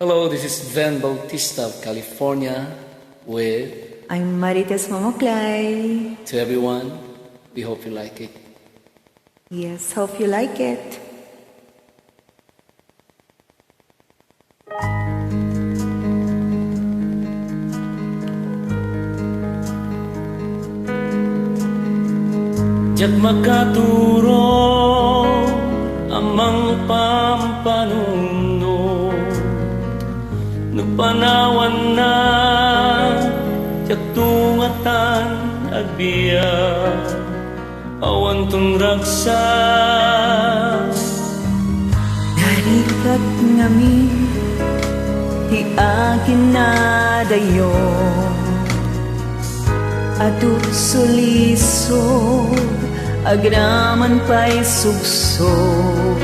Hello, this is Van Bautista of California with I'm Marithes Mamaclay. To Everyone. We hope you like it. Yes, hope you like it. Diyak makaturo amang pampanuno nagpanawan na diyak tungatan agbiya awan tong raksa Narikat ngami ti akin na dayo adu sulisod agraman pa'y sugsog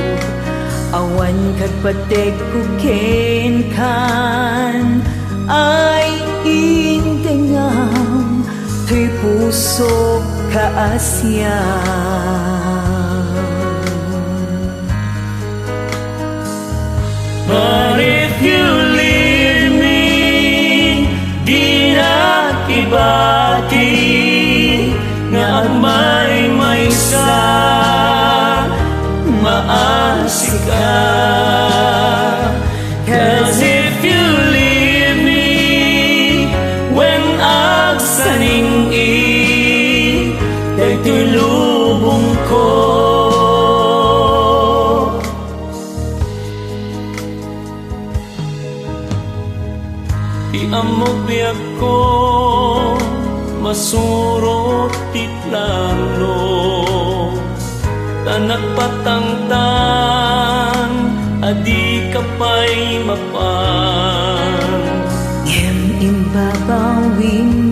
awan kagpatek kuken kan ay intengam tuy puso kaasya But if you leave me di na kibati nga may maysa maasik ka. 'Cause if you leave me when agsaning daytoy lubong ko di amok biag ko masurot ti plano tanak patangtan adi ka pa'y mapan Yem imbabaw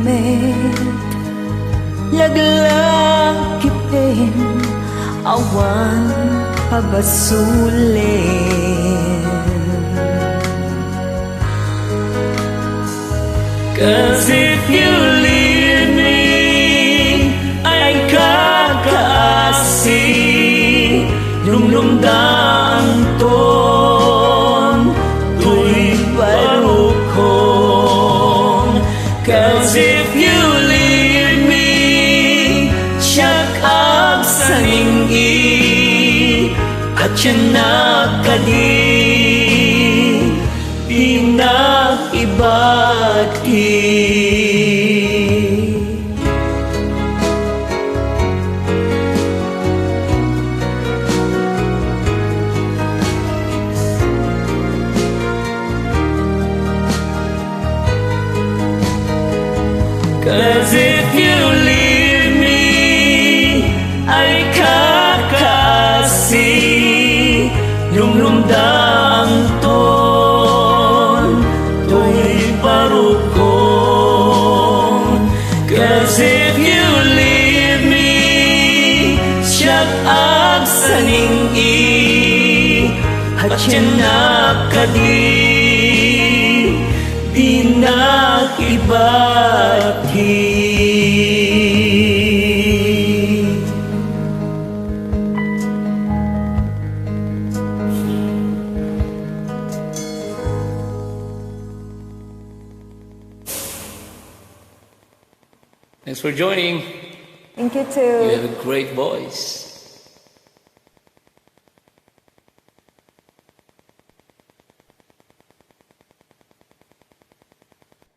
met laglag kipen awan pagasulen 'Cause if you leave me ay kakaasi lumlumdang ton tuy barukon 'Cause if you leave me siyak agsaning at siya nakadi pinakibati Cause if you leave me ay kakaasi lumlumdang ton tuy parukon 'Cause if you leave me siyak agsaning at siya nakadi pinakibati Thanks for joining. Thank you You too. have a great voice.